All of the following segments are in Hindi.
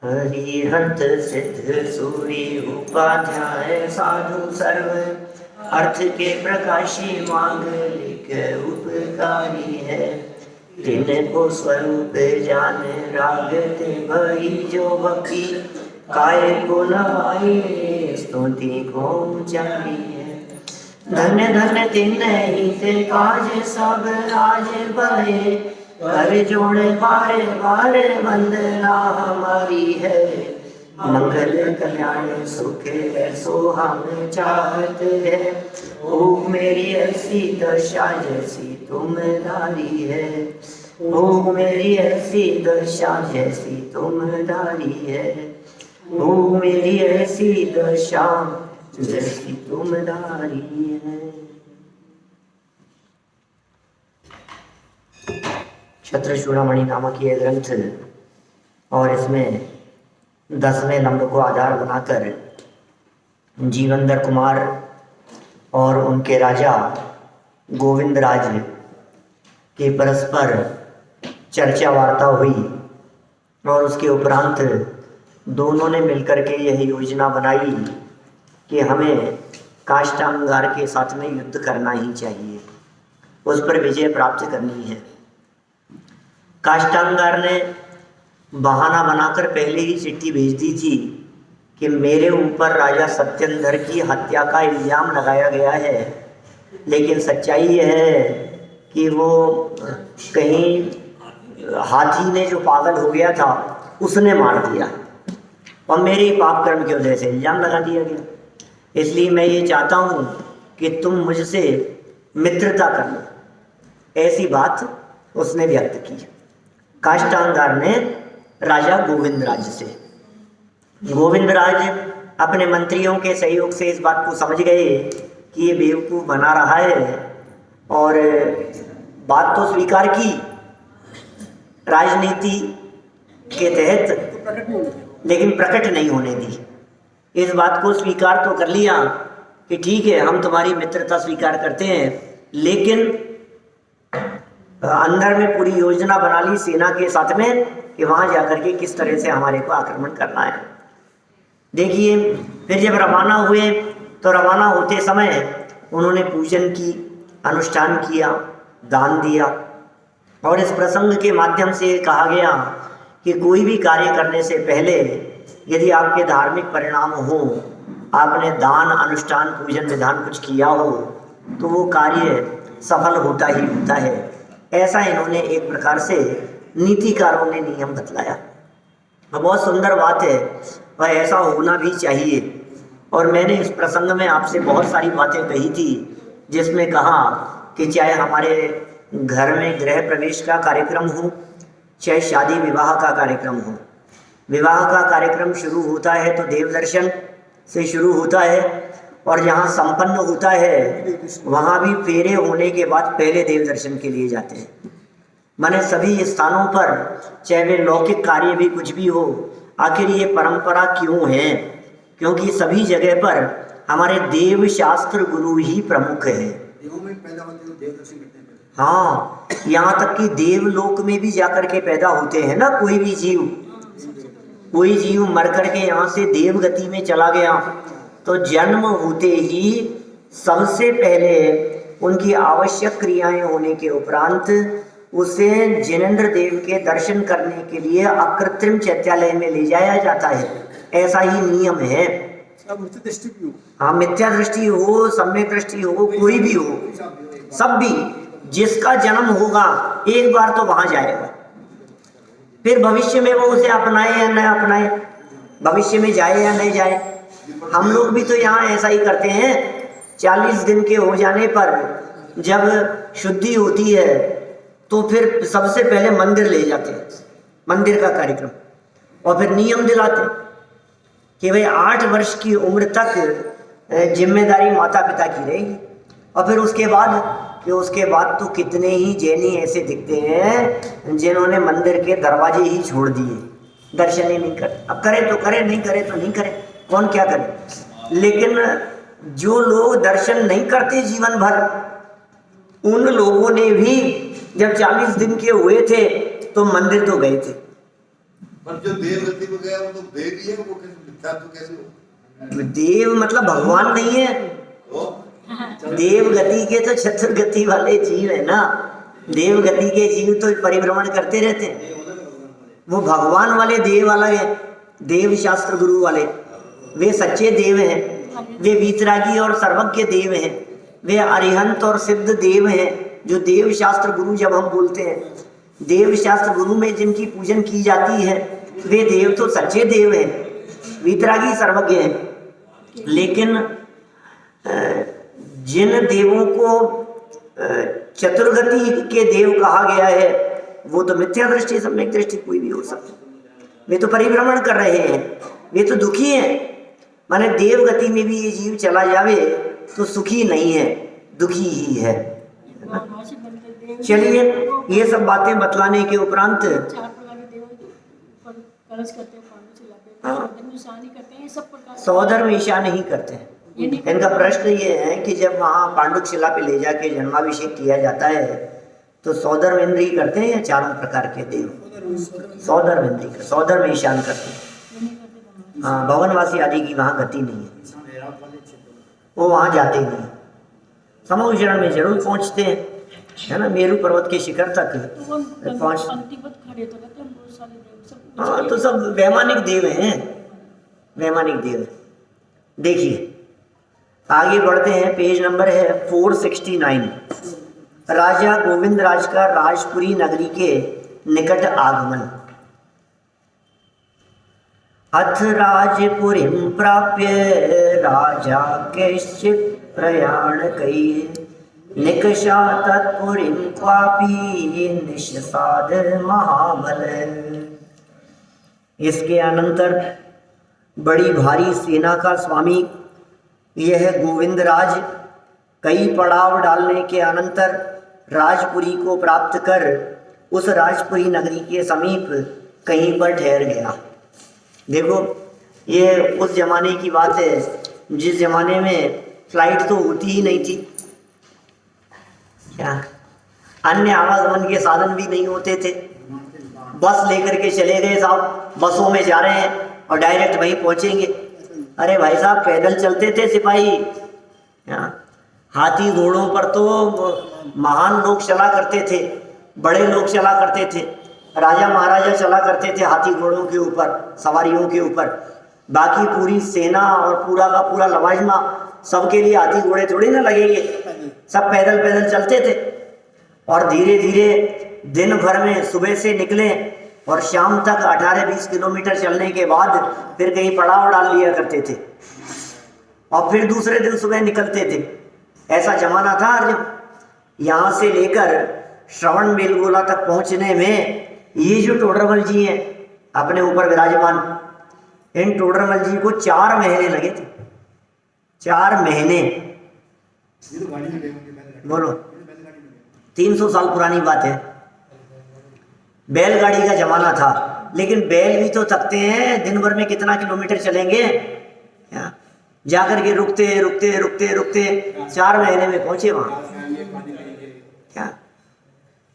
हरिहंत सिद्ध सूरी उपाध्याय साधु सर्व अर्थ के प्रकाशी मांगलिक उपकारी है। तिनको स्वरूप जान रागते भई जो भक्ति काय को नवाई स्तुति को ऊंचाई है। धन्य धन्य तिन्हि ते काज सब राज भये कर जोड़े बारे बारे वंदना हमारी है। मंगल कल्याण सुख सो हम चाहते हैं। ओ मेरी ऐसी दशा जैसी तुमदारी है। ओ मेरी ऐसी दशा जैसी तुमदारी है। ओ मेरी ऐसी दशा जैसी तुमदारी है। क्षत्रचूड़ामणि नामक ये ग्रंथ और इसमें 10वें नंबर को आधार बनाकर जीवंदर कुमार और उनके राजा गोविंद राज के परस्पर चर्चा वार्ता हुई और उसके उपरांत दोनों ने मिलकर के यह योजना बनाई कि हमें काष्ठांगार के साथ में युद्ध करना ही चाहिए, उस पर विजय प्राप्त करनी है। काष्ठांगार ने बहाना बनाकर पहले ही चिट्ठी भेज दी थी कि मेरे ऊपर राजा सत्येंद्र की हत्या का इल्जाम लगाया गया है, लेकिन सच्चाई यह है कि वो कहीं हाथी ने जो पागल हो गया था उसने मार दिया और मेरे पाप कर्म की वजह से इल्जाम लगा दिया गया। इसलिए मैं ये चाहता हूँ कि तुम मुझसे मित्रता कर लो, ऐसी बात उसने व्यक्त की काष्ठांगार ने राजा गोविंदराज से। गोविंदराज अपने मंत्रियों के सहयोग से इस बात को समझ गए कि ये बेवकूफ़ बना रहा है और बात तो स्वीकार की राजनीति के तहत, लेकिन प्रकट नहीं होने दी। इस बात को स्वीकार तो कर लिया कि ठीक है हम तुम्हारी मित्रता स्वीकार करते हैं, लेकिन अंदर में पूरी योजना बना ली सेना के साथ में कि वहाँ जाकर के किस तरह से हमारे को आक्रमण करना है। देखिए फिर जब रवाना हुए तो रवाना होते समय उन्होंने पूजन की, अनुष्ठान किया, दान दिया और इस प्रसंग के माध्यम से कहा गया कि कोई भी कार्य करने से पहले यदि आपके धार्मिक परिणाम हो, आपने दान, अनुष्ठान, पूजन विधान कुछ किया हो तो वो कार्य सफल होता ही होता है। ऐसा इन्होंने एक प्रकार से नीतिकारों ने नियम बतलाया। बहुत सुंदर बात है, वह ऐसा होना भी चाहिए। और मैंने इस प्रसंग में आपसे बहुत सारी बातें कही थी, जिसमें कहा कि चाहे हमारे घर में गृह प्रवेश का कार्यक्रम हो, चाहे शादी विवाह का कार्यक्रम हो। विवाह का कार्यक्रम शुरू होता है तो देव दर्शन से शुरू होता है और जहाँ संपन्न होता है वहाँ भी फेरे होने के बाद पहले देव दर्शन के लिए जाते हैं। माने सभी स्थानों पर चाहे वे लौकिक कार्य भी कुछ भी हो, आखिर ये परंपरा क्यों है? क्योंकि सभी जगह पर हमारे देव शास्त्र गुरु ही प्रमुख है। हाँ, यहाँ तक कि देवलोक में भी जाकर के पैदा होते हैं ना। कोई जीव मर करके यहाँ से देवगति में चला गया तो जन्म होते ही सबसे पहले उनकी आवश्यक क्रियाएं होने के उपरांत उसे जिनेंद्र देव के दर्शन करने के लिए अकृत्रिम चैत्यालय में ले जाया जाता है। ऐसा ही नियम है। हाँ, मिथ्या दृष्टि हो, सम्यक दृष्टि हो, कोई भी हो, सब भी जिसका जन्म होगा एक बार तो वहां जाएगा। फिर भविष्य में वो उसे अपनाए या न अपनाए, भविष्य में जाए या नहीं जाए। हम लोग भी तो यहाँ ऐसा ही करते हैं। 40 दिन के हो जाने पर जब शुद्धि होती है तो फिर सबसे पहले मंदिर ले जाते हैं, मंदिर का कार्यक्रम, और फिर नियम दिलाते हैं कि भाई 8 वर्ष की उम्र तक जिम्मेदारी माता पिता की रहेगी। और फिर उसके बाद तो कितने ही जैनी ऐसे दिखते हैं जिन्होंने मंदिर के दरवाजे ही छोड़ दिए, दर्शन ही नहीं करते। अब करे तो करे, नहीं करे तो नहीं करे, कौन क्या करे। लेकिन जो लोग दर्शन नहीं करते जीवन भर, उन लोगों ने भी जब 40 दिन के हुए थे तो मंदिर तो गए थे। पर जो देव गति में गया वो तो देव ही है, वो कैसे मिथ्या तो कैसे हो? देव मतलब भगवान नहीं है, देव गति के तो चतुर्गति वाले जीव है ना। देव गति के जीव तो परिभ्रमण करते रहते हैं, वो भगवान वाले देव अलग है। देव शास्त्र गुरु वाले वे सच्चे देव हैं, वे वीतरागी और सर्वज्ञ देव हैं, वे अरिहंत और सिद्ध देव हैं। जो देव शास्त्र गुरु जब हम बोलते हैं, देव शास्त्र गुरु में जिनकी पूजन की जाती है वे देव तो सच्चे देव हैं, वीतरागी सर्वज्ञ हैं। लेकिन जिन देवों को चतुर्गति के देव कहा गया है वो तो मिथ्या दृष्टि सम्यक दृष्टि कोई भी हो सकती, वे तो परिभ्रमण कर रहे हैं, वे तो दुखी हैं। माने देव गति में भी ये जीव चला जावे तो सुखी नहीं है, दुखी ही है। चलिए ये सब बातें बतलाने के उपरांत सौधर्म ईशा नहीं करते हैं। इनका प्रश्न ये है कि जब वहाँ पांडुक शिला पे ले जाके जन्माभिषेक किया जाता है तो सौधर्म इंद्रिय करते हैं या चारों प्रकार के देव? सौधर्म इंद्रिय, सौधर्म ईशान करते हैं। हाँ, भवनवासी आदि की वहाँ गति नहीं है, वो वहाँ जाते नहीं। समूचरण में जरूर पहुँचते हैं, है ना, मेरू पर्वत के शिखर तक पहुँच। हाँ, तो सब वैमानिक देव हैं, वैमानिक देव। देखिए आगे बढ़ते हैं, पेज नंबर है 469। राजा गोविंद राज का राजपुरी नगरी के निकट आगमन। अथ राजपुरीं प्राप्य राजा कैश्चित् प्रयाण कई, निकषा तत्पुरीं क्वापि निषसाद महाबल। इसके अनंतर बड़ी भारी सेना का स्वामी यह गोविंद राज कई पड़ाव डालने के अनंतर राजपुरी को प्राप्त कर उस राजपुरी नगरी के समीप कहीं पर ठहर गया। देखो ये उस जमाने की बात है जिस जमाने में फ्लाइट तो होती ही नहीं थी, क्या अन्य आवागमन के साधन भी नहीं होते थे। बस लेकर के चले गए साहब, बसों में जा रहे हैं और डायरेक्ट वहीं पहुंचेंगे। अरे भाई साहब पैदल चलते थे सिपाही, हाथी घोड़ों पर तो महान लोग चला करते थे, बड़े लोग चला करते थे, राजा महाराजा चला करते थे हाथी घोड़ों के ऊपर, सवारियों के ऊपर। बाकी पूरी सेना और पूरा का पूरा लवाजमा सबके लिए हाथी घोड़े थोड़ी ना लगेंगे, सब पैदल पैदल चलते थे। और धीरे धीरे दिन भर में सुबह से निकले और शाम तक 18-20 किलोमीटर चलने के बाद फिर कहीं पड़ाव डाल लिया करते थे और फिर दूसरे दिन सुबह निकलते थे। ऐसा जमाना था। जब यहाँ से लेकर श्रवण बेलगोला तक पहुँचने में ये जो टोडरमल जी हैं अपने ऊपर विराजमान, इन टोडरमल जी को 4 महीने लगे थे। 4 महीने, बोलो 300 साल पुरानी बात है। बैलगाड़ी का जमाना था, लेकिन बैल भी तो थकते हैं, दिन भर में कितना किलोमीटर चलेंगे। जाकर के रुकते रुकते रुकते रुकते 4 महीने में पहुंचे वहां। क्या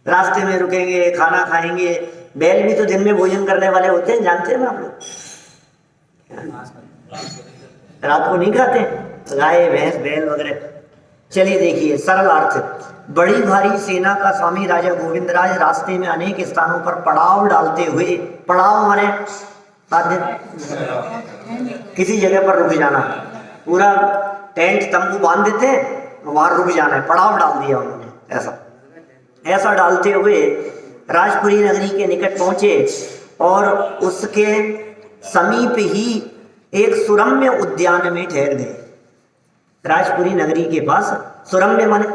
रास्ते में रुकेंगे, खाना खाएंगे। बैल भी तो दिन में भोजन करने वाले होते हैं, जानते हैं ना आप लोग, रात को नहीं खाते, गाय भैंस बैल वगैरह। चलिए देखिए सरल अर्थ, बड़ी भारी सेना का स्वामी राजा गोविंदराज रास्ते में अनेक स्थानों पर पड़ाव डालते हुए, पड़ाव माने साध्य, किसी जगह पर रुक जाना, पूरा टेंट तंबू बांध देते वहां रुक जाना है, पड़ाव डाल दिया उन्होंने। ऐसा डालते हुए राजपुरी नगरी के निकट पहुंचे और उसके समीप ही एक सुरम्य उद्यान में ठहर गए। राजपुरी नगरी के पास सुरम्य माने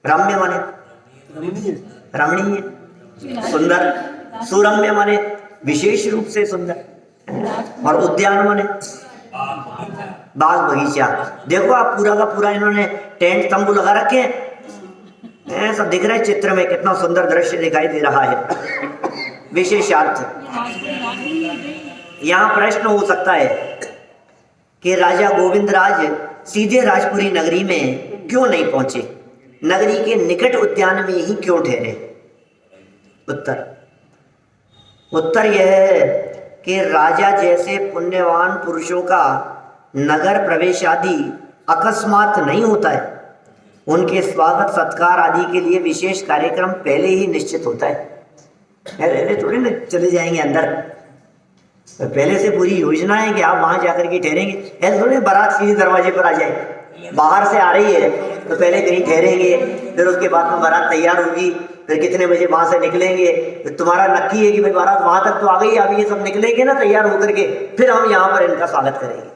रम्य माने रमणीय, सुंदर, सुरम्य माने विशेष रूप से सुंदर, और उद्यान माने बाग बगीचा। देखो आप पूरा का पूरा इन्होंने टेंट तंबू लगा रखे हैं, ऐसा दिख रहा है चित्र में, कितना सुंदर दृश्य दिखाई दे रहा है। विशेषार्थ यहाँ प्रश्न हो सकता है कि राजा गोविंदराज सीधे राजपुरी नगरी में क्यों नहीं पहुंचे, नगरी के निकट उद्यान में ही क्यों ठहरे? उत्तर, उत्तर यह है कि राजा जैसे पुण्यवान पुरुषों का नगर प्रवेश आदि अकस्मात नहीं होता है। उनके स्वागत सत्कार आदि के लिए विशेष कार्यक्रम पहले ही निश्चित होता है। ऐसे थोड़ी ना चले जाएंगे अंदर, तो पहले से पूरी योजना है कि आप वहां जाकर के ठहरेंगे। ऐसे थोड़ी बारात सीधे दरवाजे पर आ जाए, बाहर से आ रही है तो पहले कहीं ठहरेंगे, फिर उसके बाद में बारात तैयार होगी, फिर कितने बजे वहां से निकलेंगे। तो तुम्हारा नक्की है कि भाई बारात वहां तक तो आ गई, अब ये सब निकलेंगे ना तैयार होकर के, फिर हम यहाँ पर इनका स्वागत करेंगे।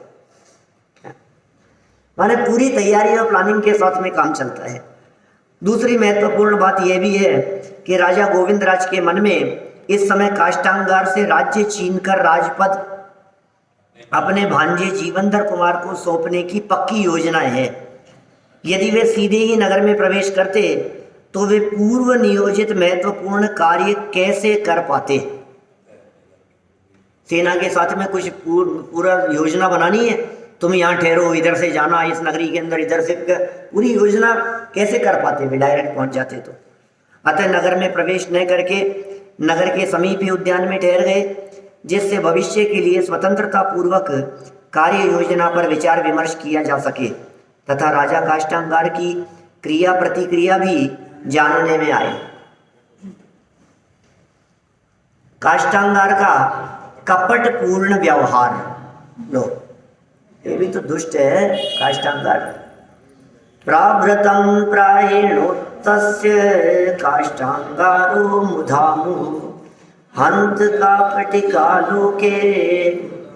माने पूरी तैयारी और प्लानिंग के साथ में काम चलता है। दूसरी महत्वपूर्ण बात यह भी है कि राजा गोविंद राज के मन में इस समय काष्ठांगार से राज्य छीनकर राजपद अपने भांजे जीवनधर कुमार को सौंपने की पक्की योजना है। यदि वे सीधे ही नगर में प्रवेश करते तो वे पूर्व नियोजित महत्वपूर्ण कार्य कैसे कर पाते। सेना के साथ में कुछ पूरा योजना बनानी है, तुम यहाँ ठहरो, इधर से जाना इस नगरी के अंदर, इधर से पूरी योजना कैसे कर पाते वे डायरेक्ट पहुंच जाते तो। अतः नगर में प्रवेश न करके नगर के समीप ही उद्यान में ठहर गए, जिससे भविष्य के लिए स्वतंत्रता पूर्वक कार्य योजना पर विचार विमर्श किया जा सके तथा राजा काष्ठांगार की क्रिया प्रतिक्रिया भी जानने में आए। काष्ठांगार का कपटपूर्ण व्यवहार, लो ये भी तो दुष्ट है काष्ठांगार। प्राभृतं प्रायणोत्तस्य काष्ठांगारो मुधामु हंत कापटिकालोके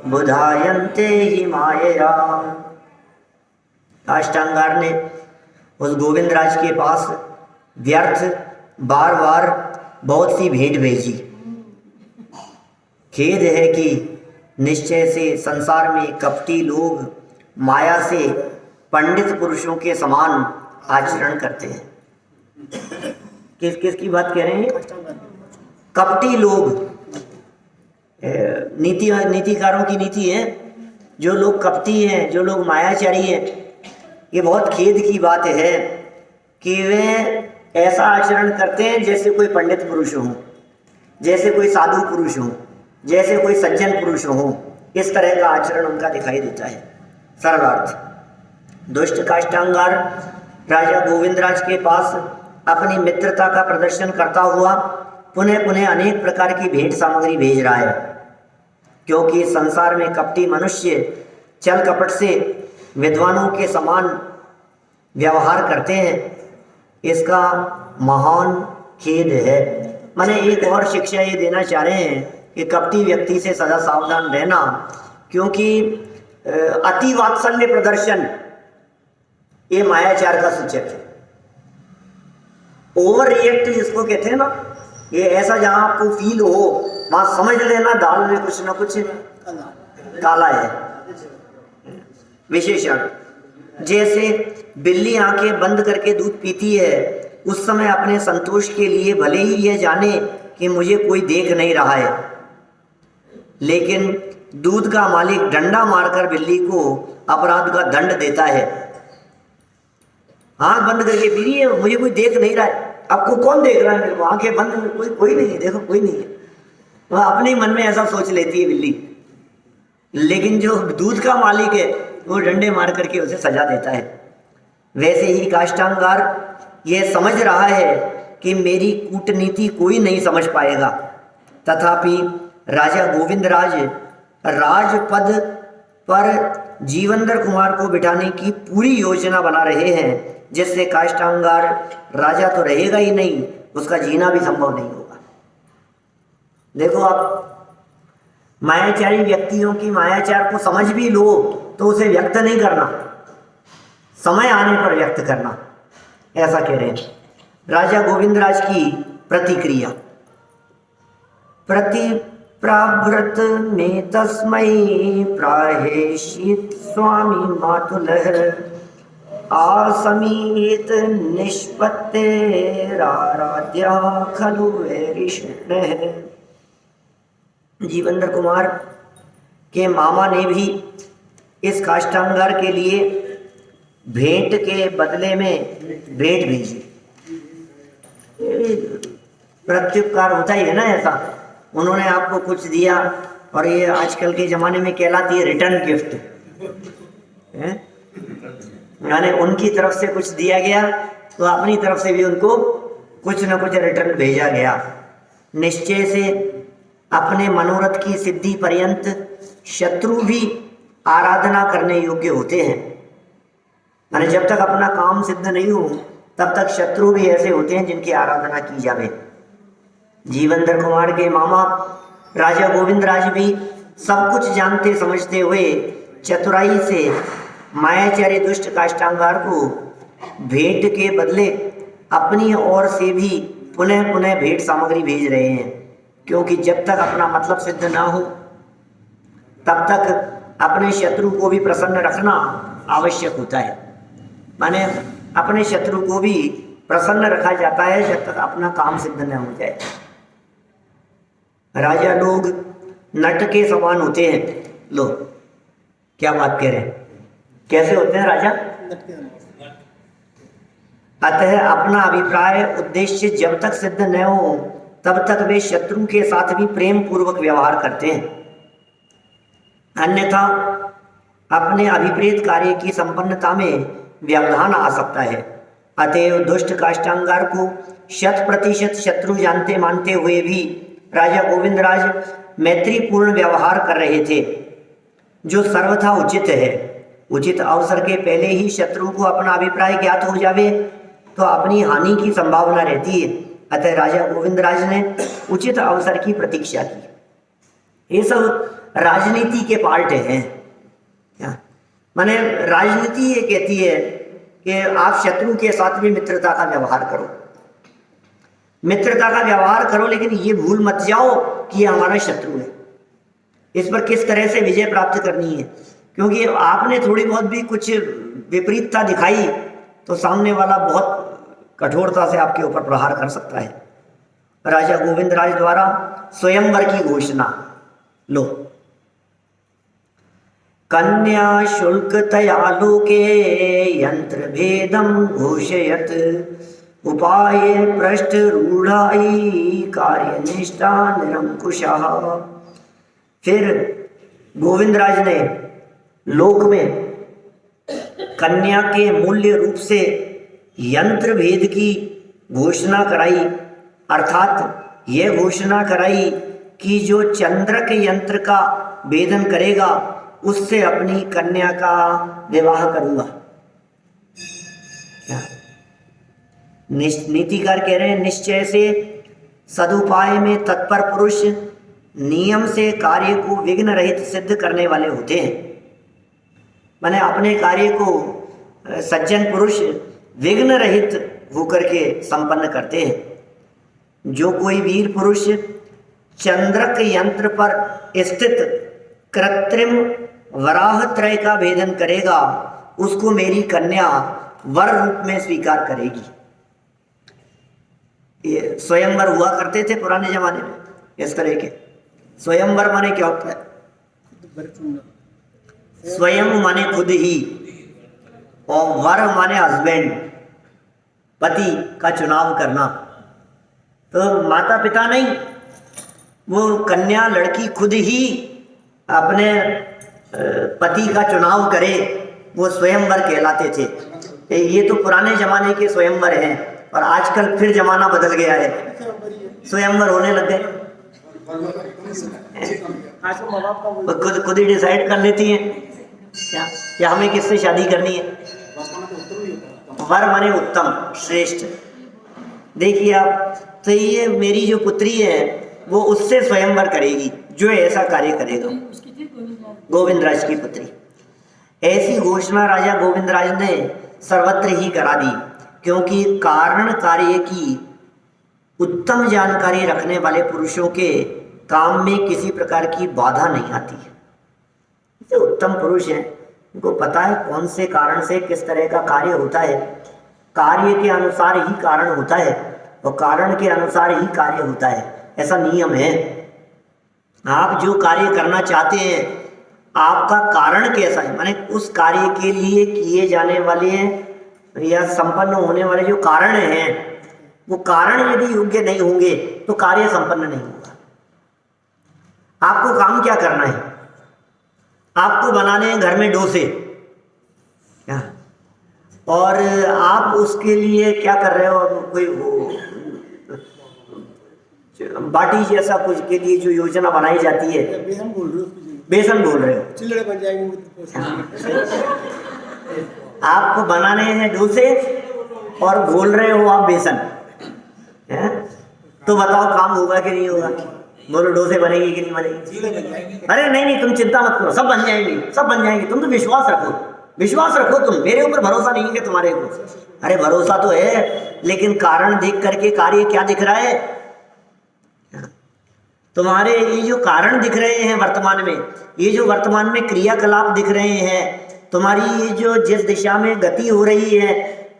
बुधायन्ते हि मायया। काष्ठांगार ने उस गोविंद राज के पास व्यर्थ बार बार बहुत सी भेंट भेजी। खेद है कि निश्चय से संसार में कपटी लोग माया से पंडित पुरुषों के समान आचरण करते हैं। किस किस की बात कह रहे हैं? कपटी लोग, नीतिकारों की नीति है, जो लोग कपटी हैं, जो लोग मायाचारी हैं, ये बहुत खेद की बात है कि वे ऐसा आचरण करते हैं जैसे कोई पंडित पुरुष हो, जैसे कोई साधु पुरुष हो, जैसे कोई सज्जन पुरुष हो। इस तरह का आचरण उनका दिखाई देता है। सर्वार्थ दुष्ट काष्ठांगार राजा गोविंद राज के पास अपनी मित्रता का प्रदर्शन करता हुआ पुनः पुनः अनेक प्रकार की भेंट सामग्री भेज रहा है, क्योंकि संसार में कपटी मनुष्य छल कपट से विद्वानों के समान व्यवहार करते हैं। इसका महान खेद है। मैंने एक और शिक्षा ये देना चाह रहे हैं कि कपटी व्यक्ति से सदा सावधान रहना, क्योंकि अति वात्सल्य प्रदर्शन ये मायाचार का सूचक है। ओवर रिएक्ट जिसको कहते हैं ना, ये ऐसा जहां आपको फील हो वहां समझ लेना दाल में कुछ ना कुछ काला है। विशेषण जैसे बिल्ली आंखें बंद करके दूध पीती है, उस समय अपने संतोष के लिए भले ही यह जाने कि मुझे कोई देख नहीं रहा है, लेकिन दूध का मालिक डंडा मारकर बिल्ली को अपराध का दंड देता है। आंख बंद करके पी रही है, मुझे कोई देख नहीं रहा है। आपको कौन देख रहा है? मेरे को आंखें बंद, कोई नहीं है, देखो कोई नहीं है। वह अपने मन में ऐसा सोच लेती है बिल्ली, लेकिन जो दूध का मालिक है वो डंडे मार करके उसे सजा देता है। वैसे ही काष्ठांगार यह समझ रहा है कि मेरी कूटनीति कोई नहीं समझ पाएगा, तथापि राजा गोविंद राज राजपद पर जीवनधर कुमार को बिठाने की पूरी योजना बना रहे हैं, जिससे काष्ठांगार राजा तो रहेगा ही नहीं, उसका जीना भी संभव नहीं होगा। देखो आप, मायाचारी व्यक्तियों की मायाचार को समझ भी लो तो उसे व्यक्त नहीं करना, समय आने पर व्यक्त करना, ऐसा कह रहे हैं। राजा गोविंद राज की प्रतिक्रिया। प्राभृत में तस्मै प्राहेषित स्वामी मातुलः आसमीत निष्पत्तेराराध्या खलु वैरिष्णः। जीवनधर कुमार के मामा ने भी इस काष्ठांगार के लिए भेंट के बदले में भेंट भेजी। प्रत्युपकार होता ही है ना ऐसा, उन्होंने आपको कुछ दिया, और ये आजकल के ज़माने में कहलाती है रिटर्न गिफ्ट, यानी उनकी तरफ से कुछ दिया गया तो अपनी तरफ से भी उनको कुछ न कुछ रिटर्न भेजा गया। निश्चय से अपने मनोरथ की सिद्धि पर्यंत शत्रु भी आराधना करने योग्य होते हैं। माने जब तक अपना काम सिद्ध नहीं हो तब तक शत्रु भी ऐसे होते हैं जिनकी आराधना की जावे। जीवनधर कुमार के मामा राजा गोविंद राज भी सब कुछ जानते समझते हुए चतुराई से मायाचारी दुष्ट काष्टांगार को भेंट के बदले अपनी ओर से भी पुनः पुनः भेंट सामग्री भेज रहे हैं, क्योंकि जब तक अपना मतलब सिद्ध ना हो तब तक अपने शत्रु को भी प्रसन्न रखना आवश्यक होता है। माने अपने शत्रु को भी प्रसन्न रखा जाता है जब तक अपना काम सिद्ध न हो जाए। राजा लोग नट के समान होते हैं। लो क्या बात कह रहे हैं, कैसे होते हैं राजा? अतः अपना अभिप्राय उद्देश्य जब तक सिद्ध न हो तब तक वे शत्रु के साथ भी प्रेम पूर्वक व्यवहार करते हैं, अन्यथा अपने अभिप्रेत कार्य की संपन्नता में व्यवधान आ सकता है। अतएव दुष्ट काष्टांगार को 100% शत्रु जानते मानते हुए भी राजा गोविंद राज मैत्रीपूर्ण व्यवहार कर रहे थे, जो सर्वथा उचित है। उचित अवसर के पहले ही शत्रु को अपना अभिप्राय ज्ञात हो जावे तो अपनी हानि की संभावना रहती है। अतः राजा गोविंद राज ने उचित अवसर की प्रतीक्षा की। ये सब राजनीति के पार्ट हैं। माने राजनीति ये कहती है कि आप शत्रु के साथ भी मित्रता का व्यवहार करो, मित्रता का व्यवहार करो, लेकिन ये भूल मत जाओ कि ये हमारा शत्रु है, इस पर किस तरह से विजय प्राप्त करनी है। क्योंकि आपने थोड़ी बहुत भी कुछ विपरीतता दिखाई तो सामने वाला बहुत कठोरता से आपके ऊपर प्रहार कर सकता है। राजा गोविंद राज द्वारा स्वयंवर की घोषणा। लो, कन्या शुल्क तयालोके यंत्र भेदम घोषयत उपाय पृष्ठ रूढ़ाई कार्यनिष्ठा निरंकुशा। फिर गोविंद राज ने लोक में कन्या के मूल्य रूप से यंत्र भेद की घोषणा कराई, अर्थात यह घोषणा कराई कि जो चंद्रक यंत्र का भेदन करेगा उससे अपनी कन्या का विवाह करूंगा। नीतिकार कह रहे हैं, निश्चय से सदुपाय में तत्पर पुरुष नियम से कार्य को विघ्न रहित सिद्ध करने वाले होते हैं। माने अपने कार्य को सज्जन पुरुष विघ्न रहित होकर के संपन्न करते हैं। जो कोई वीर पुरुष चंद्रक यंत्र पर स्थित कृत्रिम वराह त्रय का भेदन करेगा उसको मेरी कन्या वर रूप में स्वीकार करेगी। ये स्वयंवर हुआ करते थे पुराने जमाने में इस तरह के। स्वयंवर माने क्या होता है? स्वयं माने खुद ही, और वर माने हस्बैंड, पति का चुनाव करना। तो माता पिता नहीं, वो कन्या लड़की खुद ही अपने पति का चुनाव करे, वो स्वयंवर कहलाते थे। ये तो पुराने जमाने के स्वयंवर हैं, और आजकल फिर जमाना बदल गया है, स्वयंवर होने लग गए। खुद ही डिसाइड कर लेती हैं क्या हमें किससे शादी करनी है। वर माने उत्तम, श्रेष्ठ। देखिए आप, तो ये मेरी जो पुत्री है वो उससे स्वयंवर करेगी जो ऐसा कार्य करेगा। गोविंद राज की पुत्री। ऐसी घोषणा राजा गोविंद राज ने सर्वत्र ही करा दी, क्योंकि कारण कार्य की उत्तम जानकारी रखने वाले पुरुषों के काम में किसी प्रकार की बाधा नहीं आती है। जो उत्तम पुरुष हैं उनको पता है कौन से कारण से किस तरह का कार्य होता है। कार्य के अनुसार ही कारण होता है और कारण के अनुसार ही कार्य होता है, ऐसा नियम है। आप जो कार्य करना चाहते हैं आपका कारण कैसा है, माने उस कार्य के लिए किए जाने वाले हैं या संपन्न होने वाले जो कारण हैं, वो कारण यदि योग्य नहीं होंगे तो कार्य संपन्न नहीं होगा। आपको काम क्या करना है? आपको बनाने हैं घर में डोसे, क्या? और आप उसके लिए क्या कर रहे हो? कोई बाटी जैसा कुछ के लिए जो योजना बनाई जाती है, बेसन बोल रहे हो, चिल्लड़े बन जाएंगे। आपको बनाने हैं डोसे और बोल रहे हो आप बेसन, हैं? तो बताओ काम होगा कि नहीं होगा? बोलो डोसे बनेगी कि नहीं बनेगी? अरे नहीं नहीं, तुम चिंता मत करो, सब बन जाएंगे, सब बन जाएंगे। तुम तो विश्वास रखो, विश्वास रखो, तुम मेरे ऊपर भरोसा नहीं है तुम्हारे को? अरे भरोसा तो है, लेकिन कारण देख करके कार्य क्या दिख रहा है? तुम्हारे ये जो कारण दिख रहे हैं वर्तमान में, ये जो वर्तमान में क्रियाकलाप दिख रहे हैं, तुम्हारी ये जो जिस दिशा में गति हो रही है,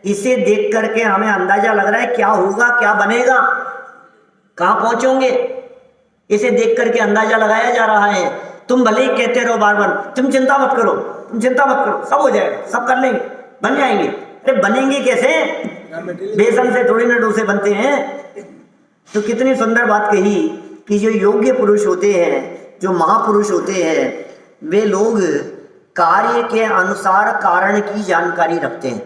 इसे देख करके हमें अंदाजा लग रहा है क्या होगा, क्या बनेगा, कहाँ पहुंचोगे, इसे देख करके अंदाजा लगाया जा रहा है। तुम भले ही कहते रहो बार बार, तुम चिंता मत करो, तुम चिंता मत करो, सब हो जाएगा, सब कर लेंगे, बन जाएंगे। अरे बनेंगे कैसे? बेसन से थोड़ी ना डोसे बनते हैं। तो कितनी सुंदर बात कही कि जो योग्य पुरुष होते हैं, जो महापुरुष होते हैं, वे लोग कार्य के अनुसार कारण की जानकारी रखते हैं।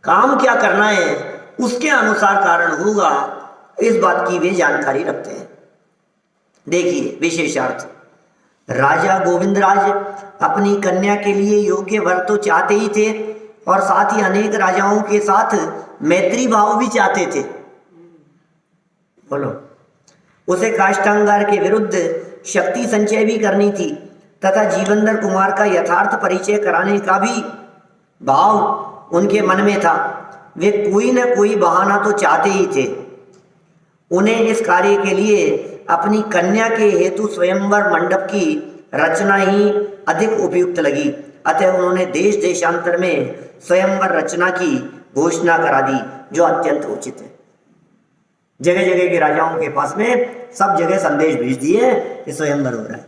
काम क्या करना है उसके अनुसार कारण होगा, इस बात की वे जानकारी रखते हैं। देखिए विशेषार्थ, राजा गोविंदराज अपनी कन्या के लिए योग्य वर तो चाहते ही थे, और साथ ही अनेक राजाओं के साथ मैत्री भाव भी चाहते थे। बोलो, उसे काष्ठांगार के विरुद्ध शक्ति संचय भी करनी थी, तथा जीवंदर कुमार का यथार्थ परिचय कराने का भी भाव उनके मन में था। वे कोई न कोई बहाना तो चाहते ही थे। उन्हें इस कार्य के लिए अपनी कन्या के हेतु स्वयंवर मंडप की रचना ही अधिक उपयुक्त लगी। अतः उन्होंने देश देशांतर में स्वयंवर रचना की घोषणा करा दी, जो अत्यंत उचित है। जगह जगह के राजाओं के पास में सब जगह संदेश भेज दिए कि स्वयंवर हो रहा है।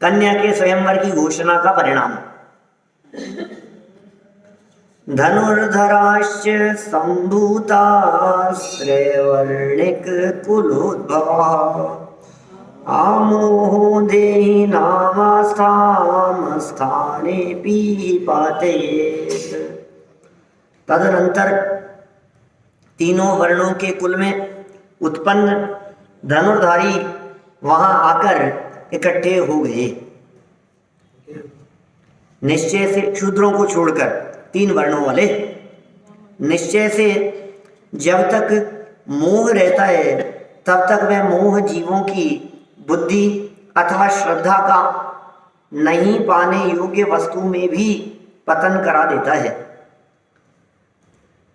कन्या के स्वयंवर की घोषणा का परिणाम, धनुर्धराश्च संभूता श्रेवर्णिक कुलोद्भवा आमोहो देहि नामास्थाम स्थाने पी पातेत। तदनंतर तीनों वर्णों के कुल में उत्पन्न धनुर्धारी वहां आकर इकट्ठे हो गए। निश्चय से, शूद्रों को छोड़कर, तीन वर्णों वाले, निश्चय से जब तक मोह रहता है तब तक वह मोह जीवों की बुद्धि अथवा श्रद्धा का नहीं पाने योग्य वस्तु में भी पतन करा देता है।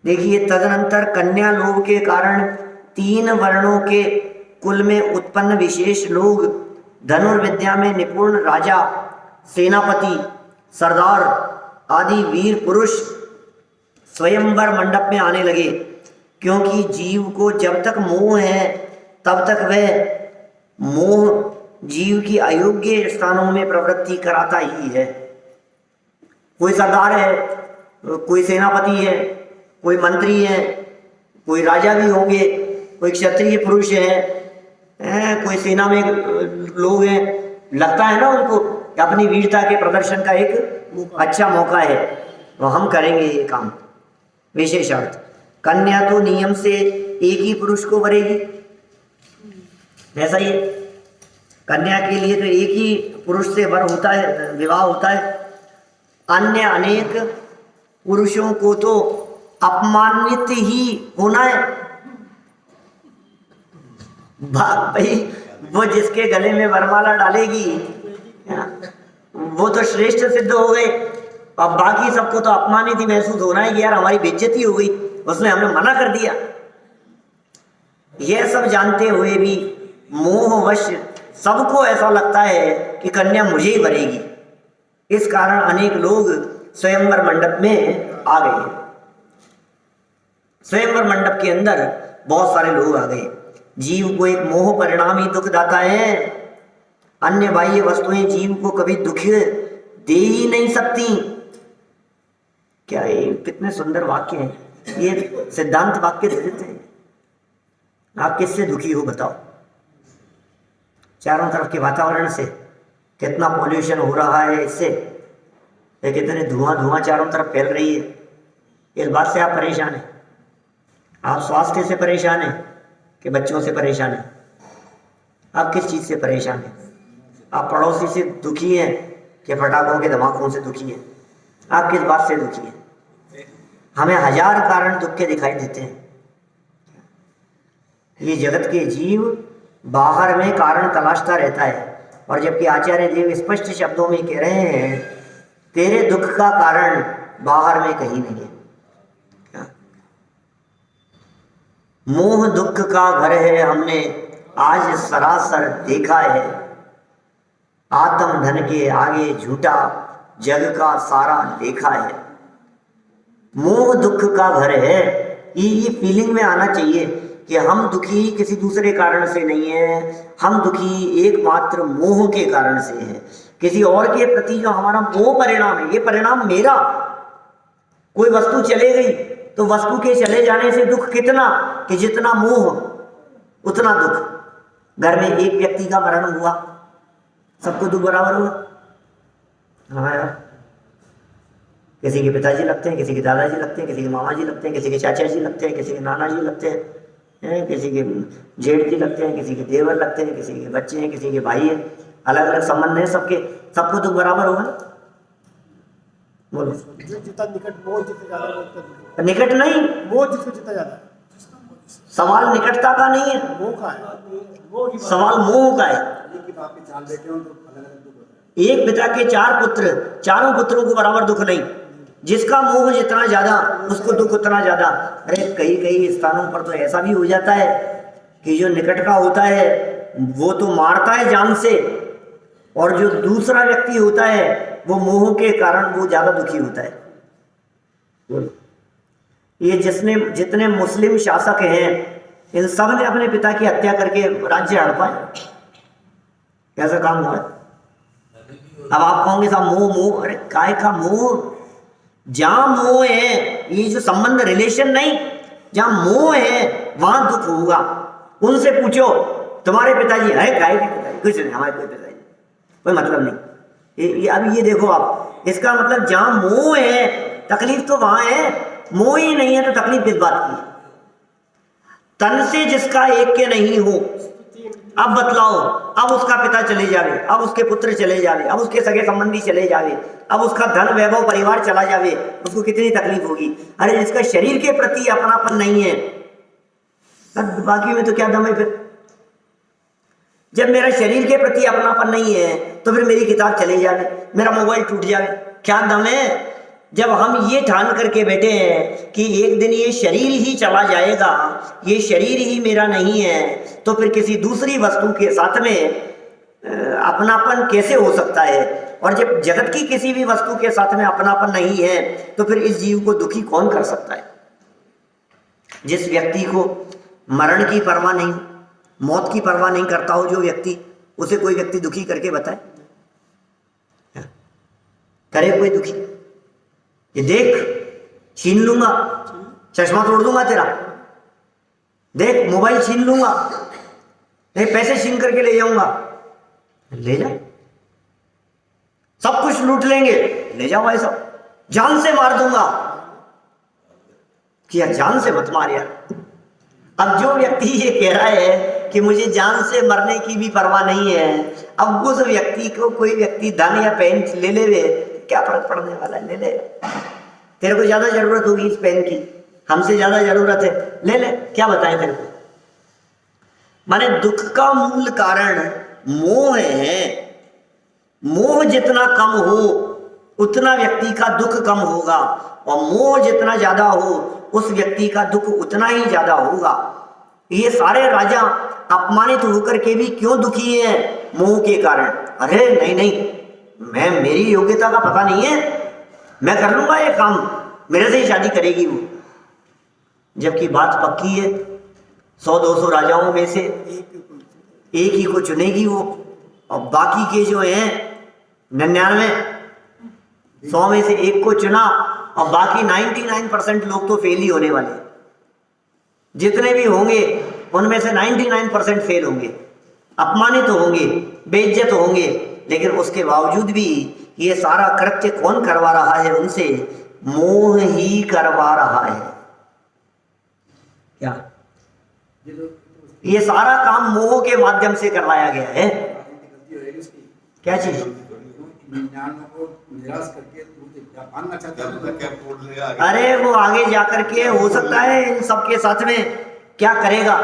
देखिए, तदनंतर कन्या लोभ के कारण तीन वर्णों के कुल में उत्पन्न विशेष लोग धनुर्विद्या में निपुण राजा, सेनापति, सरदार आदि वीर पुरुष स्वयंवर मंडप में आने लगे, क्योंकि जीव को जब तक मोह है तब तक वह मोह जीव की अयोग्य स्थानों में प्रवृत्ति कराता ही है। कोई सरदार है, कोई सेनापति है, कोई मंत्री है, कोई राजा भी होंगे, कोई क्षत्रिय पुरुष है, कोई सेना में लोग हैं, लगता है ना उनको कि अपनी वीरता के प्रदर्शन का एक अच्छा मौका है, तो हम करेंगे ये काम। विशेषार्थ, कन्या तो नियम से एक ही पुरुष को वरेगी, ऐसा ही है। कन्या के लिए तो एक ही पुरुष से वर होता है, विवाह होता है। अन्य अनेक पुरुषों को तो अपमानित ही होना है। भाई, वो जिसके गले में वरमाला डालेगी वो तो श्रेष्ठ सिद्ध हो गए, अब बाकी सबको तो अपमानित ही महसूस होना है कि यार हमारी बेइज्जती हो गई, उसने हमें मना कर दिया। यह सब जानते हुए भी मोहवश सबको ऐसा लगता है कि कन्या मुझे ही वरेगी। इस कारण अनेक लोग स्वयंवर मंडप में आ गए। स्वयंवर मंडप के अंदर बहुत सारे लोग आ गए। जीव को एक मोह परिणाम ही दुखदाता है। अन्य बाह्य वस्तुएं जीव को कभी दुख दे ही नहीं सकती। क्या ये कितने सुंदर वाक्य हैं, ये सिद्धांत वाक्य दे देते हैं। आप किससे दुखी हो बताओ? चारों तरफ के वातावरण से कितना पोल्यूशन हो रहा है, इससे ये कितने धुआं चारों तरफ फैल रही है। इस बात से आप परेशान हैं? आप स्वास्थ्य से परेशान हैं कि बच्चों से परेशान हैं? आप किस चीज़ से परेशान हैं? आप पड़ोसी से दुखी हैं कि पटाखों के धमाकों से दुखी हैं? आप किस बात से दुखी हैं? हमें हजार कारण दुख के दिखाई देते हैं। ये जगत के जीव बाहर में कारण तलाशता रहता है, और जबकि आचार्य देव स्पष्ट शब्दों में कह रहे हैं तेरे दुख का कारण बाहर में कहीं नहीं है। क्या? मोह दुख का घर है, हमने आज सरासर देखा है। आत्म धन के आगे झूठा जग का सारा लेखा है। मोह दुख का घर है, ये फीलिंग में आना चाहिए कि हम दुखी किसी दूसरे कारण से नहीं है, हम दुखी एकमात्र मोह के कारण से है। किसी और के प्रति जो हमारा मोह परिणाम है, ये परिणाम मेरा। कोई वस्तु चले गई तो वस्तु के चले जाने से दुख कितना कि जितना मोह उतना दुख। घर में एक व्यक्ति का मरण हुआ, सबको दुख बराबर हुआ? हाँ यार, किसी के पिताजी लगते हैं, किसी के दादाजी लगते हैं, किसी के मामा जी लगते हैं, किसी के चाचा जी लगते हैं, किसी के नाना जी लगते हैं, किसी के जेठ जी लगते हैं, किसी के देवर लगते हैं, किसी के बच्चे हैं, किसी के भाई हैं। अलग अलग संबंध हैं सबके, सबको दुख बराबर होगा। बोलो। जितना निकट मोह जितना ज्यादा मोह निकट नहीं, मोह जितना ज्यादा। सवाल निकटता का नहीं है, मोह का है। सवाल मोह का है। एक पिता के चार पुत्र, चारों पुत्रों को बराबर दुख नहीं। जिसका मोह जितना ज्यादा उसको दुख उतना ज्यादा। अरे कई स्थानों पर तो ऐसा भी हो जाता है कि जो निकट का होता है वो तो मारता है जान से, और जो दूसरा व्यक्ति होता है वो मोह के कारण वो ज्यादा दुखी होता है। बोलो। ये जितने मुस्लिम शासक हैं इन सब ने अपने पिता की हत्या करके राज्य हड़पा है। कैसा काम हुआ? अब आप कहोगे साहब मोह, अरे काय का मोह? जहां मोह है, ये जो संबंध रिलेशन नहीं, जहां मोह है वहां दुख होगा। उनसे पूछो तुम्हारे पिताजी है? काय के पिताजी? कुछ नहीं, हमारे कोई पिताजी, कोई मतलब नहीं। अब ये देखो आप, इसका मतलब जहां मोह है तकलीफ तो वहां है, मोह ही नहीं है तो तकलीफ किस बात की? तन से जिसका एक के नहीं हो, अब बतलाओ, अब उसका पिता चले जावे, अब उसके पुत्र चले जावे, अब उसके सगे संबंधी चले जावे, अब उसका धन वैभव परिवार चला जावे, उसको कितनी तकलीफ होगी। अरे जिसका शरीर के प्रति अपनापन नहीं है, बाकी में तो क्या दम है फिर? जब मेरा शरीर के प्रति अपनापन नहीं है तो फिर मेरी किताब चले जावे, मेरा मोबाइल टूट जावे, क्या दम है? जब हम ये ठान करके बैठे हैं कि एक दिन ये शरीर ही चला जाएगा, ये शरीर ही मेरा नहीं है, तो फिर किसी दूसरी वस्तु के साथ में अपनापन कैसे हो सकता है? और जब जगत की किसी भी वस्तु के साथ में अपनापन नहीं है तो फिर इस जीव को दुखी कौन कर सकता है? जिस व्यक्ति को मरण की परवाह नहीं, मौत की परवाह नहीं करता हो जो व्यक्ति, उसे कोई व्यक्ति दुखी करके बताए? करे कोई दुखी? ये देख, छीन लूंगा, चश्मा तोड़ दूंगा तेरा, देख मोबाइल छीन लूंगा, नहीं पैसे छीन करके ले जाऊंगा, ले जा, सब कुछ लूट लेंगे, ले जाओ भाई साहब, जान से मार दूंगा। कि यार जान से मत मार यार। अब जो व्यक्ति ये कह रहा है कि मुझे जान से मरने की भी परवाह नहीं है, अब उस व्यक्ति को कोई व्यक्ति धन या पेन ले ले, क्या फर्क पड़ने वाला है? ले ले, तेरे को ज्यादा जरूरत होगी इस पेन की, हमसे ज्यादा जरूरत है, ले ले, क्या बताएं तेरे को? माने दुख का मूल कारण मोह है। मोह जितना कम हो उतना व्यक्ति का दुख कम होगा, और मोह जितना ज्यादा हो उस व्यक्ति का दुख उतना ही ज्यादा होगा। ये सारे राजा अपमानित होकर के भी क्यों दुखी हैं? मोह के कारण। अरे नहीं नहीं, मेरी योग्यता का पता नहीं है, मैं कर लूंगा ये काम, मेरे से ही शादी करेगी वो। जबकि बात पक्की है, 100-200 राजाओं में से एक ही को चुनेगी वो, और बाकी के जो हैं 99, 100 में से एक को चुना, और बाकी 99% लोग तो फेल ही होने वाले। जितने भी होंगे उनमें से 99% फेल होंगे। अपमानित होंगे, बेइज्जत होंगे, लेकिन उसके बावजूद भी ये सारा कृत्य कौन करवा रहा है उनसे? मोह ही करवा रहा है। क्या ये सारा काम मोह के माध्यम से करवाया गया है? क्या चीज? अरे वो आगे जाकर के हो सकता है इन सबके साथ में क्या करेगा।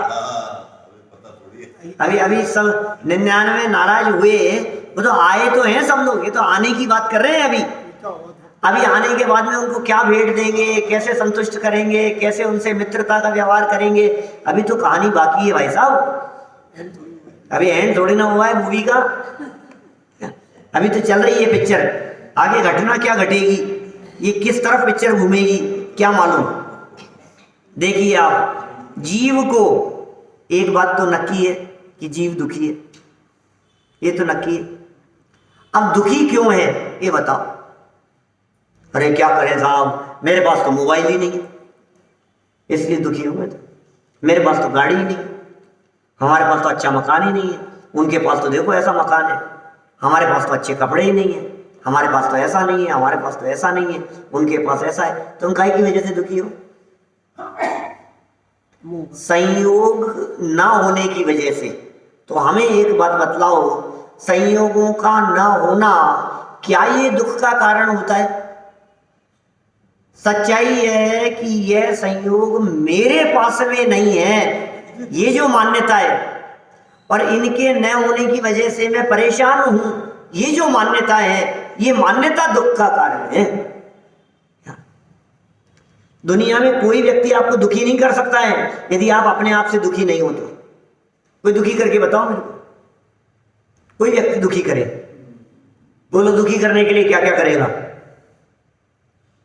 अभी सब 99 नाराज हुए, वो तो आए तो हैं सब लोग, ये तो आने की बात कर रहे हैं। अभी आने के बाद में उनको क्या भेंट देंगे, कैसे संतुष्ट करेंगे, कैसे उनसे मित्रता का व्यवहार करेंगे, अभी तो कहानी बाकी है भाई साहब। अभी एंड थोड़ी ना हुआ है मूवी का, अभी तो चल रही है पिक्चर। आगे घटना क्या घटेगी, ये किस तरफ पिक्चर घूमेगी, क्या मालूम। देखिए आप, जीव को एक बात तो नक्की है कि जीव दुखी है, ये तो नक्की है। अब दुखी क्यों है ये बताओ। अरे क्या करें साहब, मेरे पास तो मोबाइल ही नहीं है इसलिए दुखी हूं मैं तो। मेरे पास तो गाड़ी ही नहीं, हमारे पास तो अच्छा मकान ही नहीं है, उनके पास तो देखो ऐसा मकान है, हमारे पास तो अच्छे कपड़े ही नहीं है, हमारे पास तो ऐसा नहीं है, हमारे पास तो ऐसा नहीं है, उनके पास ऐसा है। तुम काहे की वजह से दुखी हो? संयोग ना होने की वजह से। तो हमें एक बात बतलाओ, संयोगों का ना होना क्या ये दुख का कारण होता है? सच्चाई है कि यह संयोग मेरे पास में नहीं है, ये जो मान्यता है, और इनके न होने की वजह से मैं परेशान हूं, ये जो मान्यता है, ये मान्यता दुख का कारण है। दुनिया में कोई व्यक्ति आपको दुखी नहीं कर सकता है यदि आप अपने आप से दुखी नहीं हो तो। कोई दुखी करके बताओ मेरे को, कोई व्यक्ति दुखी करे, बोलो दुखी करने के लिए क्या क्या करेगा?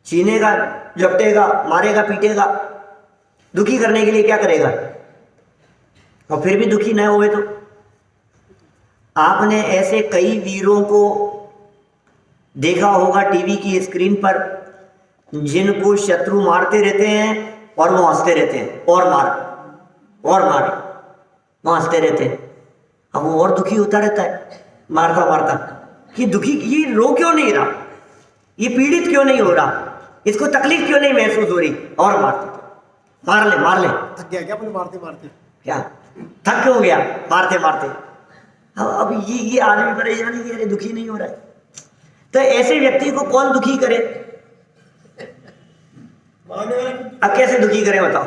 छीनेगा, झपटेगा, मारेगा, पीटेगा। दुखी करने के लिए क्या करेगा? और फिर भी दुखी न हुए तो? आपने ऐसे कई वीरों को देखा होगा टीवी की स्क्रीन पर, जिनको शत्रु मारते रहते हैं और वो हंसते रहते हैं, और मार वो हंसते रहते हैं। अब वो और दुखी होता रहता है मारता मारता कि दुखी, ये रो क्यों नहीं रहा, ये पीड़ित क्यों नहीं हो रहा, इसको तकलीफ क्यों नहीं महसूस हो रही, और मार ले। थक गया क्या अपने मारते मारते? क्या थक क्यों गया मारते मारते? अब ये आदमी परेशानी कि अरे दुखी नहीं हो रहा है। तो ऐसे व्यक्ति को कौन दुखी करे? अब कैसे दुखी करे बताओ?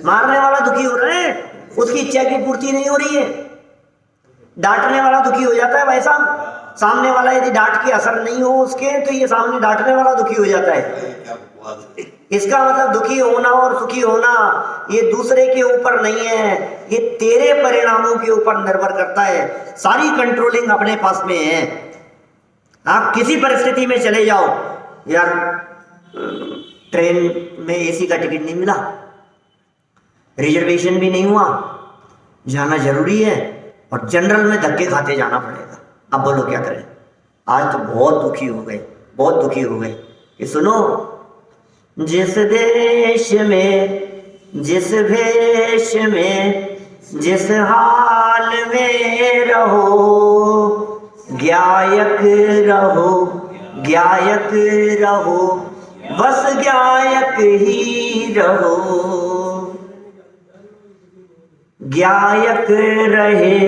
मारने वाला दुखी हो रहा है, उसकी इच्छा की पूर्ति नहीं हो रही है। डांटने वाला दुखी हो जाता है भाई साहब। सामने वाला यदि डांट के असर नहीं हो उसके, तो ये सामने डांटने वाला दुखी हो जाता है। इसका मतलब दुखी होना और सुखी होना ये दूसरे के ऊपर नहीं है, ये तेरे परिणामों के ऊपर निर्भर करता है। सारी कंट्रोलिंग अपने पास में है। आप किसी परिस्थिति में चले जाओ, यार ट्रेन में एसी का टिकट नहीं मिला, रिजर्वेशन भी नहीं हुआ, जाना जरूरी है, और जनरल में धक्के खाते जाना पड़ेगा। अब बोलो क्या करें? आज तो बहुत दुखी हो गए कि सुनो, जिस देश में, जिस भेष में, जिस हाल में रहो, गायक रहो, बस गायक ही रहो। गायक रहे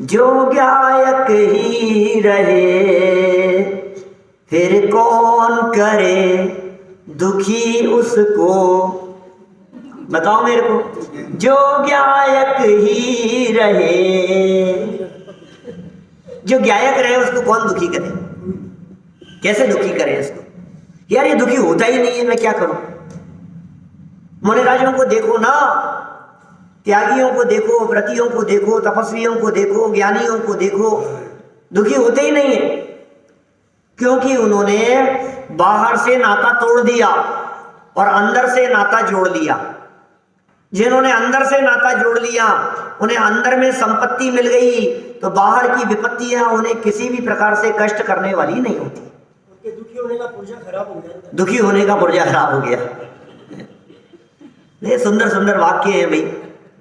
जो गायक ही रहे, फिर कौन करे दुखी उसको। बताओ मेरे को, जो गायक ही रहे, जो गायक रहे उसको कौन दुखी करे? कैसे दुखी करे इसको? यार ये दुखी होता ही नहीं है, मैं क्या करूं? मुनिराजों को देखो ना, त्यागियों को देखो, व्रतियों को देखो, तपस्वियों को देखो, ज्ञानियों को देखो, दुखी होते ही नहीं है, क्योंकि उन्होंने बाहर से नाता तोड़ दिया और अंदर से नाता जोड़ लिया। जिन्होंने अंदर से नाता जोड़ लिया, उन्हें अंदर में संपत्ति मिल गई, तो बाहर की विपत्तियां उन्हें किसी भी प्रकार से कष्ट करने वाली नहीं होती। दुखी होने का पुर्जा खराब हो गया। दुखी होने का पुर्जा खराब हो गया। ये सुंदर सुंदर वाक्य है भाई।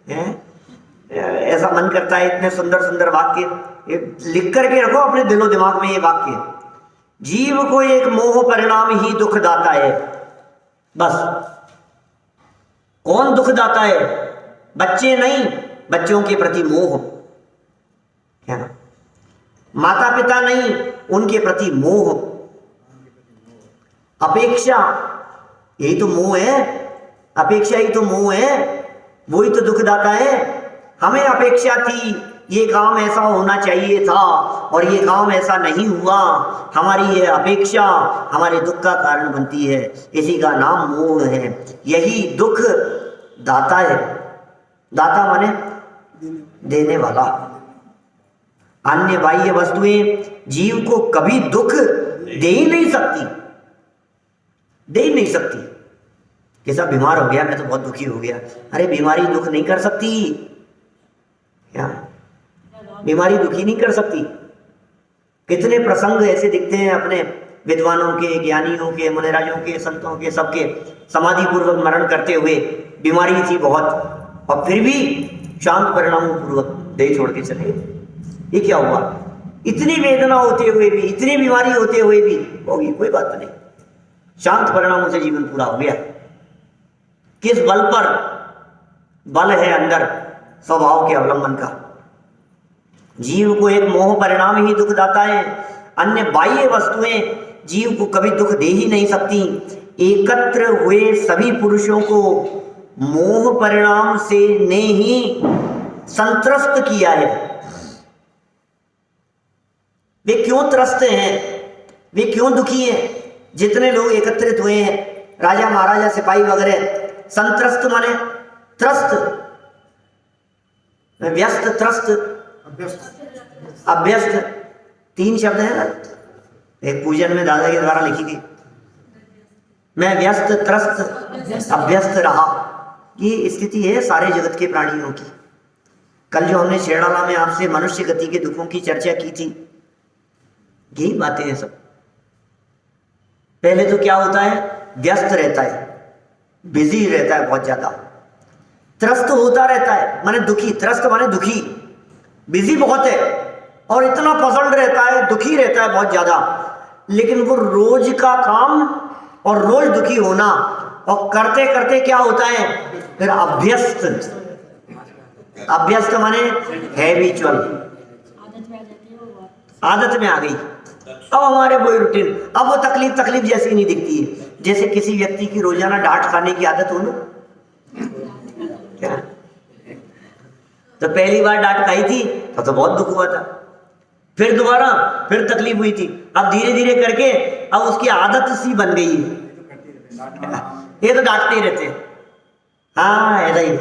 हैं? ऐसा मन करता है, इतने सुंदर सुंदर वाक्य ये लिख करके रखो अपने दिलो दिमाग में। ये वाक्य, जीव को एक मोह परिणाम ही दुख दाता है। बस कौन दुख दाता है? बच्चे नहीं, बच्चों के प्रति मोह है ना। माता पिता नहीं, उनके प्रति मोह, अपेक्षा, यही तो मोह है। अपेक्षा ही तो मोह है, वही तो दुखदाता है। हमें अपेक्षा थी ये काम ऐसा होना चाहिए था और ये काम ऐसा नहीं हुआ। हमारी ये अपेक्षा हमारे दुख का कारण बनती है, इसी का नाम मोह है। यही दुख दाता है। दाता माने देने वाला। अन्य बाह्य वस्तुएं जीव को कभी दुख दे ही नहीं सकती, दे ही नहीं सकती। कैसा बीमार हो गया, मैं तो बहुत दुखी हो गया। अरे बीमारी दुख नहीं कर सकती क्या? बीमारी दुखी नहीं कर सकती। कितने प्रसंग ऐसे दिखते हैं अपने विद्वानों के, ज्ञानियों के, मुनिराजों के, संतों के, सबके समाधि पूर्वक मरण करते हुए। बीमारी थी बहुत और फिर भी शांत परिणामों पूर्वक देह छोड़ के चले गए। ये क्या हुआ? इतनी वेदना होते हुए भी, इतनी बीमारी होते हुए भी होगी, कोई बात नहीं, शांत परिणामों से जीवन पूरा हो गया। किस बल पर? बल है अंदर स्वभाव के अवलंबन का। जीव को एक मोह परिणाम ही दुख दाता है। अन्य बाह्य वस्तुएं जीव को कभी दुख दे ही नहीं सकती। एकत्र हुए सभी पुरुषों को मोह परिणाम से ने ही संत्रस्त किया है। वे क्यों त्रस्त हैं? वे क्यों दुखी हैं? जितने लोग एकत्रित हुए हैं, राजा महाराजा सिपाही वगैरह, संत्रस्त माने त्रस्त, व्यस्त, त्रस्त, अभ्यस्त, तीन शब्द हैं ना। एक पूजन में दादा के द्वारा लिखी थी, मैं व्यस्त, त्रस्त, अभ्यस्त रहा। ये स्थिति है सारे जगत के प्राणियों की। कल जो हमने शेराला में आपसे मनुष्य गति के दुखों की चर्चा की थी, यही बातें हैं सब। पहले तो क्या होता है? व्यस्त रहता है, बिजी रहता है बहुत ज्यादा, त्रस्त होता रहता है माने दुखी, त्रस्त माने दुखी, बिजी बहुत है और इतना पसंद रहता है, दुखी रहता है बहुत ज्यादा। लेकिन वो रोज का काम और रोज दुखी होना, और करते करते क्या होता है फिर? अभ्यस्त। अभ्यस्त माने हैबिचुअल, आदत में आ गई। अब हमारे वही रूटीन, अब वो तकलीफ जैसी नहीं दिखती है। जैसे किसी व्यक्ति की रोजाना डांट खाने की आदत हो ना, क्या? तो पहली बार डांट खाई थी तो बहुत दुख हुआ था, फिर दोबारा फिर तकलीफ हुई थी। अब धीरे धीरे करके अब उसकी आदत सी बन गई है, ये तो डांटते ही रहते हैं। हाँ ऐसा ही,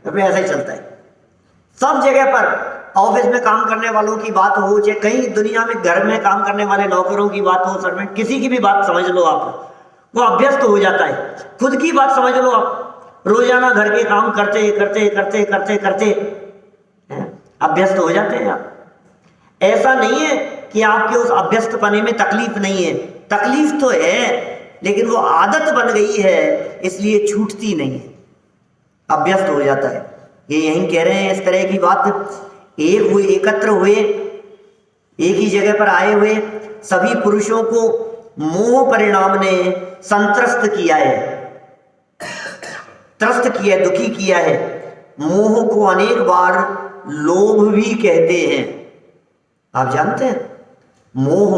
अभी ऐसा ही चलता है सब जगह पर। ऑफिस में काम करने वालों की बात हो, चाहे कहीं दुनिया में घर में काम करने वाले नौकरों की बात हो, सर्वेंट, किसी की भी बात समझ लो आप, वो अभ्यस्त हो जाता है। खुद की बात समझ लो आप, रोजाना घर के काम करते करते करते करते करते अभ्यस्त हो जाते हैं आप। ऐसा नहीं है कि आपके उस अभ्यस्तपने में तकलीफ नहीं है, तकलीफ तो है, लेकिन वो आदत बन गई है इसलिए छूटती नहीं है, अभ्यस्त हो जाता है। ये यहीं कह रहे हैं इस तरह की बात। एक हुए, एकत्र हुए, एक ही जगह पर आए हुए सभी पुरुषों को मोह परिणाम ने संत्रस्त किया है, त्रस्त किया है, दुखी किया है। मोह को अनेक बार लोभ भी कहते हैं। आप जानते हैं मोह,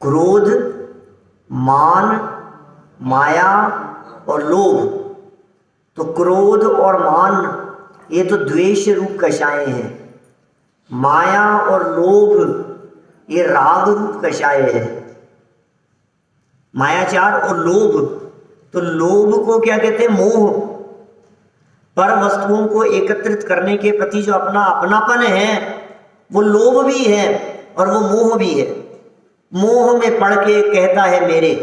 क्रोध, मान, माया और लोभ। तो क्रोध और मान ये तो द्वेष रूप कषाय हैं, माया और लोभ ये राग रूप कषाय है। मायाचार और लोभ, तो लोभ को क्या कहते हैं? मोह। पर वस्तुओं को एकत्रित करने के प्रति जो अपना अपनापन है वो लोभ भी है और वो मोह भी है। मोह में पढ़ के कहता है मेरे,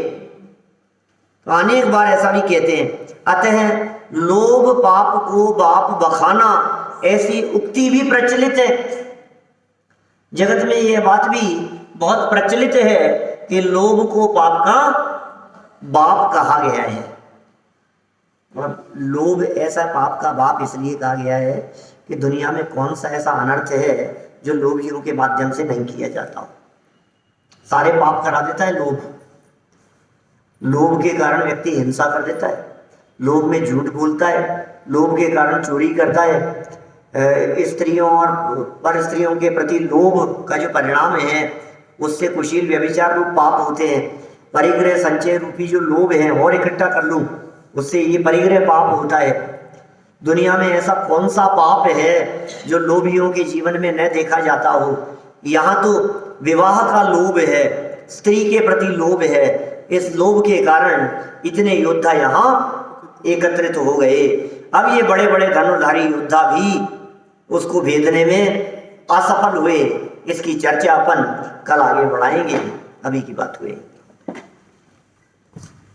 तो अनेक बार ऐसा भी कहते हैं। अतः लोभ पाप को बाप बखाना, ऐसी उक्ति भी प्रचलित है जगत में। यह बात भी बहुत प्रचलित है कि लोभ को पाप का बाप कहा गया है। और लोभ ऐसा पाप का बाप इसलिए कहा गया है कि दुनिया में कौन सा ऐसा अनर्थ है जो लोभियों के माध्यम से नहीं किया जाता हो। सारे पाप करा देता है लोभ। लोभ के कारण व्यक्ति हिंसा कर देता है, लोभ में झूठ बोलता है, लोभ के कारण चोरी करता है। स्त्रियों और पर स्त्रियों के प्रति लोभ का जो परिणाम है उससे कुशील व्यभिचार रूप पाप होते हैं। परिग्रह संचय रूपी जो लोभ है और इकट्ठा कर लूं, उससे ये परिग्रह पाप होता है। दुनिया में ऐसा कौन सा पाप है जो लोभियों के जीवन में न देखा जाता हो। यहाँ तो विवाह का लोभ है, स्त्री के प्रति लोभ है। इस लोभ के कारण इतने योद्धा यहाँ एकत्रित हो गए। अब ये बड़े बड़े धनुर्धारी योद्धा भी उसको भेदने में असफल हुए। इसकी चर्चा अपन कल आगे बढ़ाएंगे। अभी की बात हुई।